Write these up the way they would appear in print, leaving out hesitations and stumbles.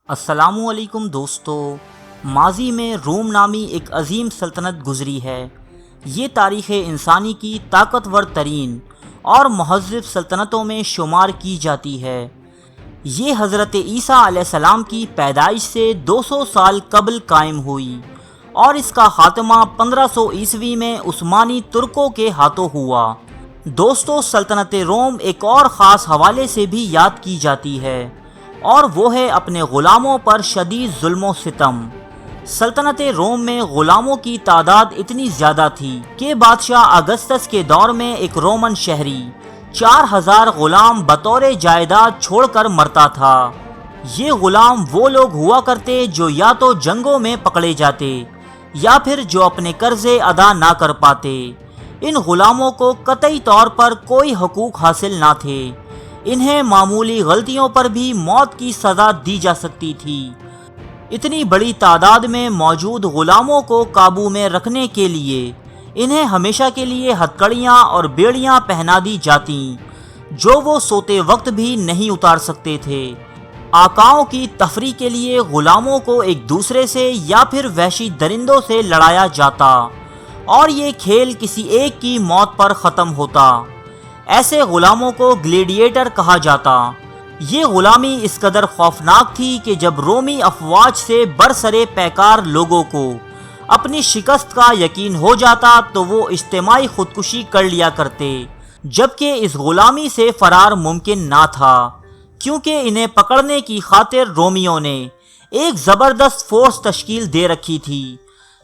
السلام علیکم دوستو، ماضی میں روم نامی ایک عظیم سلطنت گزری ہے۔ یہ تاریخ انسانی کی طاقتور ترین اور مہذب سلطنتوں میں شمار کی جاتی ہے۔ یہ حضرت عیسیٰ علیہ السلام کی پیدائش سے 200 سال قبل قائم ہوئی اور اس کا خاتمہ 1500 عیسوی میں عثمانی ترکوں کے ہاتھوں ہوا۔ دوستو، سلطنت روم ایک اور خاص حوالے سے بھی یاد کی جاتی ہے اور وہ ہے اپنے غلاموں پر شدید ظلم و ستم۔ سلطنت روم میں غلاموں کی تعداد اتنی زیادہ تھی کہ بادشاہ اگستس کے دور میں ایک رومن شہری 4000 غلام بطور جائیداد چھوڑ کر مرتا تھا۔ یہ غلام وہ لوگ ہوا کرتے جو یا تو جنگوں میں پکڑے جاتے یا پھر جو اپنے قرضے ادا نہ کر پاتے۔ ان غلاموں کو قطعی طور پر کوئی حقوق حاصل نہ تھے۔ انہیں معمولی غلطیوں پر بھی موت کی سزا دی جا سکتی تھی۔ اتنی بڑی تعداد میں موجود غلاموں کو قابو میں رکھنے کے لیے انہیں ہمیشہ کے لیے ہتھکڑیاں اور بیڑیاں پہنا دی جاتیں جو وہ سوتے وقت بھی نہیں اتار سکتے تھے۔ آقاؤں کی تفریح کے لیے غلاموں کو ایک دوسرے سے یا پھر وحشی درندوں سے لڑایا جاتا اور یہ کھیل کسی ایک کی موت پر ختم ہوتا۔ ایسے غلاموں کو گلیڈیٹر کہا جاتا۔ یہ غلامی اس قدر خوفناک تھی کہ جب رومی افواج سے برسرے پیکار لوگوں کو اپنی شکست کا یقین ہو جاتا تو وہ اجتماعی خودکشی کر لیا کرتے، جبکہ اس غلامی سے فرار ممکن نہ تھا، کیونکہ انہیں پکڑنے کی خاطر رومیوں نے ایک زبردست فورس تشکیل دے رکھی تھی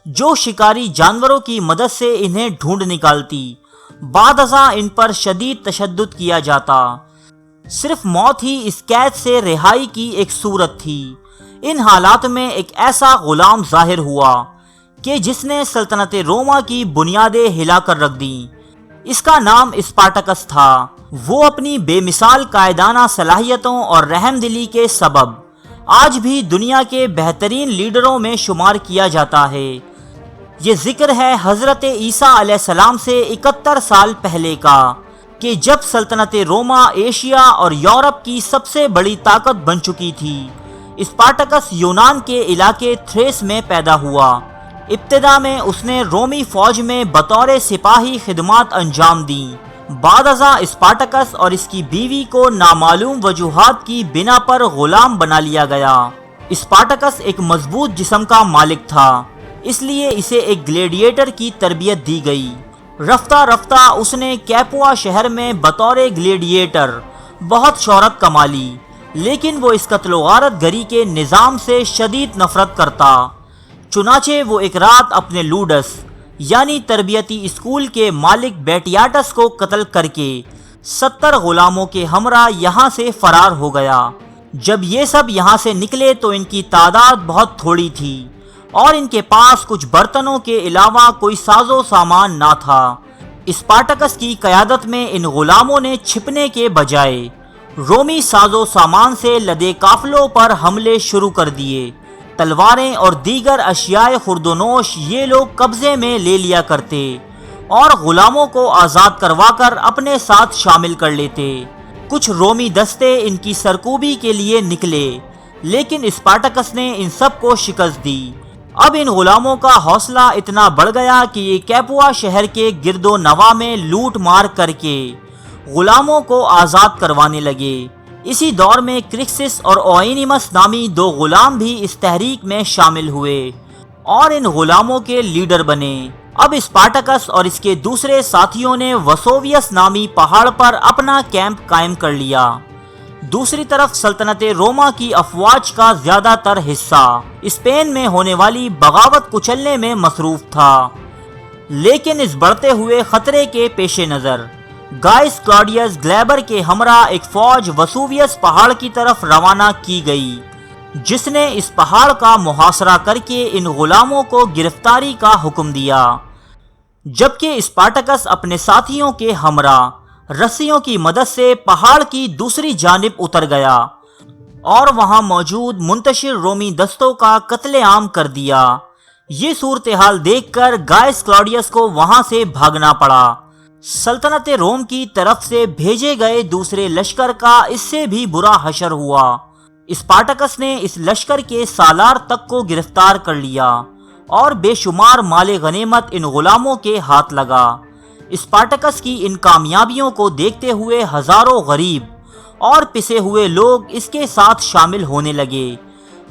جو شکاری جانوروں کی مدد سے انہیں ڈھونڈ نکالتی۔ بعد ازاں ان پر شدید تشدد کیا جاتا۔ صرف موت ہی اس قید سے رہائی کی ایک صورت تھی۔ ان حالات میں ایک ایسا غلام ظاہر ہوا کہ جس نے سلطنت روما کی بنیادیں ہلا کر رکھ دیں۔ اس کا نام اسپارٹکس تھا۔ وہ اپنی بے مثال قائدانہ صلاحیتوں اور رحم دلی کے سبب آج بھی دنیا کے بہترین لیڈروں میں شمار کیا جاتا ہے۔ یہ ذکر ہے حضرت عیسیٰ علیہ السلام سے 71 سال پہلے کا کہ جب سلطنت روما ایشیا اور یورپ کی سب سے بڑی طاقت بن چکی تھی۔ اسپارٹکس یونان کے علاقے تھریس میں پیدا ہوا۔ ابتدا میں اس نے رومی فوج میں بطور سپاہی خدمات انجام دیں۔ بعد ازاں اسپارٹکس اور اس کی بیوی کو نامعلوم وجوہات کی بنا پر غلام بنا لیا گیا۔ اسپارٹکس ایک مضبوط جسم کا مالک تھا، اس لیے اسے ایک گلیڈیٹر کی تربیت دی گئی۔ رفتہ رفتہ اس نے کیپوا شہر میں بطور گلیڈیٹر بہت شہرت کما لی، لیکن وہ اس قتل و غارت گری کے نظام سے شدید نفرت کرتا۔ چنانچہ وہ ایک رات اپنے لوڈس یعنی تربیتی اسکول کے مالک بیٹیاٹس کو قتل کر کے 70 غلاموں کے ہمراہ یہاں سے فرار ہو گیا۔ جب یہ سب یہاں سے نکلے تو ان کی تعداد بہت تھوڑی تھی اور ان کے پاس کچھ برتنوں کے علاوہ کوئی ساز و سامان نہ تھا۔ اسپارٹکس کی قیادت میں ان غلاموں نے چھپنے کے بجائے رومی ساز و سامان سے لدے قافلوں پر حملے شروع کر دیے۔ تلواریں اور دیگر اشیاء خوردونوش یہ لوگ قبضے میں لے لیا کرتے اور غلاموں کو آزاد کروا کر اپنے ساتھ شامل کر لیتے۔ کچھ رومی دستے ان کی سرکوبی کے لیے نکلے، لیکن اسپارٹکس نے ان سب کو شکست دی۔ اب ان غلاموں کا حوصلہ اتنا بڑھ گیا کہ یہ کیپوا شہر کے گرد و نواح میں لوٹ مار کر کے غلاموں کو آزاد کروانے لگے۔ اسی دور میں کرکسس اور اوئینیمس نامی 2 غلام بھی اس تحریک میں شامل ہوئے اور ان غلاموں کے لیڈر بنے۔ اب اسپارٹکس اور اس کے دوسرے ساتھیوں نے وسوویس نامی پہاڑ پر اپنا کیمپ قائم کر لیا۔ دوسری طرف سلطنت روما کی افواج کا زیادہ تر حصہ اسپین میں ہونے والی بغاوت کچلنے میں مصروف تھا، لیکن اس بڑھتے ہوئے خطرے کے پیش نظر گائس کلاڈیس گلیبر کے ہمراہ ایک فوج وسوویس پہاڑ کی طرف روانہ کی گئی، جس نے اس پہاڑ کا محاصرہ کر کے ان غلاموں کو گرفتاری کا حکم دیا، جبکہ اسپارٹکس اپنے ساتھیوں کے ہمراہ رسیوں کی مدد سے پہاڑ کی دوسری جانب اتر گیا اور وہاں موجود منتشر رومی دستوں کا قتل عام کر دیا۔ یہ صورتحال دیکھ کر گائس کلاڈیس کو وہاں سے بھاگنا پڑا۔ سلطنت روم کی طرف سے بھیجے گئے دوسرے لشکر کا اس سے بھی برا حشر ہوا۔ اسپارٹکس نے اس لشکر کے سالار تک کو گرفتار کر لیا اور بے شمار مال غنیمت ان غلاموں کے ہاتھ لگا۔ اسپارٹکس کی ان کامیابیوں کو دیکھتے ہوئے ہزاروں غریب اور پسے ہوئے لوگ اس کے ساتھ شامل ہونے لگے،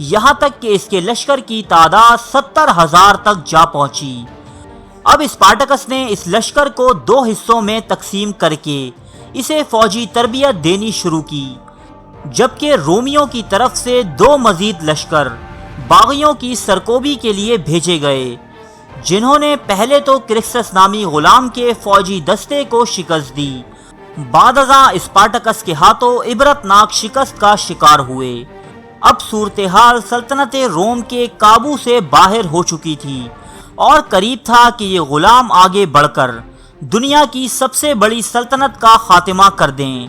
یہاں تک کہ اس کے لشکر کی تعداد 70,000 تک جا پہنچی۔ اب اسپارٹکس نے اس لشکر کو 2 حصوں میں تقسیم کر کے اسے فوجی تربیت دینی شروع کی، جبکہ رومیوں کی طرف سے 2 مزید لشکر باغیوں کی سرکوبی کے لیے بھیجے گئے، جنہوں نے پہلے تو کرکسس نامی غلام کے فوجی دستے کو شکست دی، بعد ازاں اسپارٹکس کے ہاتھوں عبرتناک شکست کا شکار ہوئے۔ اب صورتحال سلطنت روم کے قابو سے باہر ہو چکی تھی اور قریب تھا کہ یہ غلام آگے بڑھ کر دنیا کی سب سے بڑی سلطنت کا خاتمہ کر دیں۔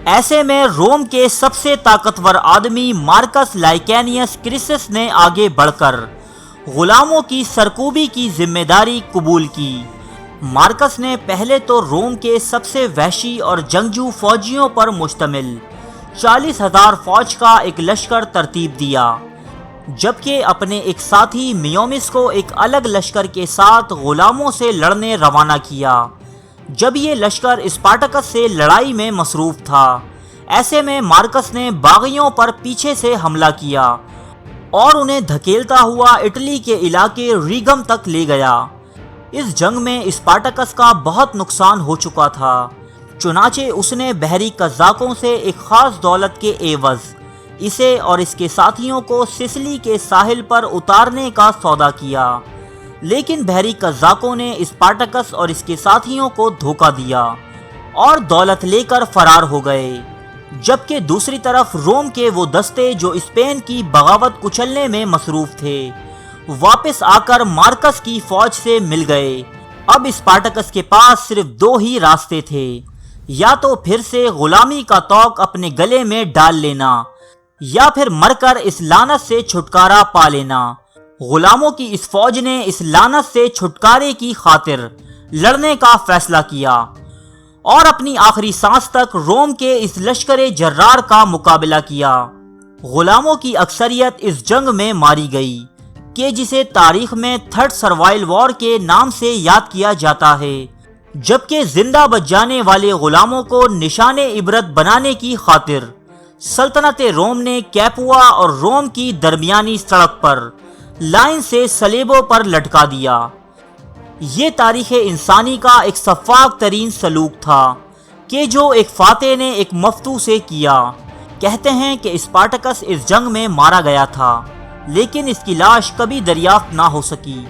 ایسے میں روم کے سب سے طاقتور آدمی مارکس لائکینیس کرسس نے آگے بڑھ کر غلاموں کی سرکوبی کی ذمہ داری قبول کی۔ مارکس نے پہلے تو روم کے سب سے وحشی اور جنگجو فوجیوں پر مشتمل 40,000 فوج کا ایک لشکر ترتیب دیا، جبکہ اپنے ایک ساتھی میومس کو ایک الگ لشکر کے ساتھ غلاموں سے لڑنے روانہ کیا۔ جب یہ لشکر اسپارٹکس سے لڑائی میں مصروف تھا، ایسے میں مارکس نے باغیوں پر پیچھے سے حملہ کیا اور انہیں دھکیلتا ہوا اٹلی کے علاقے ریگم تک لے گیا۔ اس جنگ میں اسپارٹکس کا بہت نقصان ہو چکا تھا، چنانچہ اس نے بحری قزاقوں سے ایک خاص دولت کے عوض اسے اور اس کے ساتھیوں کو سسلی کے ساحل پر اتارنے کا سودا کیا، لیکن بحری قزاقوں نے اسپارٹکس اور اس کے ساتھیوں کو دھوکہ دیا اور دولت لے کر فرار ہو گئے، جبکہ دوسری طرف روم کے وہ دستے جو اسپین کی بغاوت کچلنے میں مصروف تھے واپس آ کر مارکس کی فوج سے مل گئے۔ اب اسپارٹکس کے پاس صرف 2 ہی راستے تھے، یا تو پھر سے غلامی کا طوق اپنے گلے میں ڈال لینا یا پھر مر کر اس لعنت سے چھٹکارا پا لینا۔ غلاموں کی اس فوج نے اس لعنت سے چھٹکارے کی خاطر لڑنے کا فیصلہ کیا اور اپنی آخری سانس تک روم کے اس لشکر جرار کا مقابلہ کیا۔ غلاموں کی اکثریت اس جنگ میں ماری گئی کہ جسے تاریخ میں تھرڈ سروائل وار کے نام سے یاد کیا جاتا ہے، جبکہ زندہ بچ جانے والے غلاموں کو نشان عبرت بنانے کی خاطر سلطنت روم نے کیپوا اور روم کی درمیانی سڑک پر لائن سے سلیبوں پر لٹکا دیا۔ یہ تاریخ انسانی کا ایک شفاق ترین سلوک تھا کہ جو ایک فاتح نے ایک مفتو سے کیا۔ کہتے ہیں کہ اسپارٹکس اس جنگ میں مارا گیا تھا، لیکن اس کی لاش کبھی دریافت نہ ہو سکی۔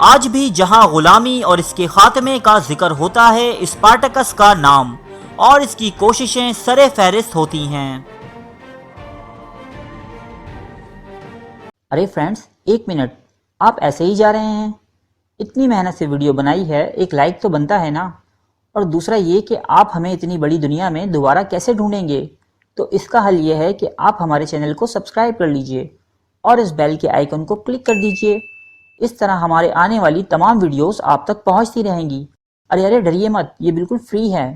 آج بھی جہاں غلامی اور اس کے خاتمے کا ذکر ہوتا ہے، اسپارٹکس کا نام اور اس کی کوششیں سر فہرست ہوتی ہیں۔ ارے فرینڈز، 1 منٹ، آپ ایسے ہی جا رہے ہیں؟ اتنی محنت سے ویڈیو بنائی ہے، ایک لائک تو بنتا ہے نا؟ اور دوسرا یہ کہ آپ ہمیں اتنی بڑی دنیا میں دوبارہ کیسے ڈھونڈیں گے؟ تو اس کا حل یہ ہے کہ آپ ہمارے چینل کو سبسکرائب کر لیجئے اور اس بیل کے آئیکن کو کلک کر دیجئے۔ اس طرح ہمارے آنے والی تمام ویڈیوز آپ تک پہنچتی رہیں گی۔ ارے ڈریے مت، یہ بالکل فری ہے۔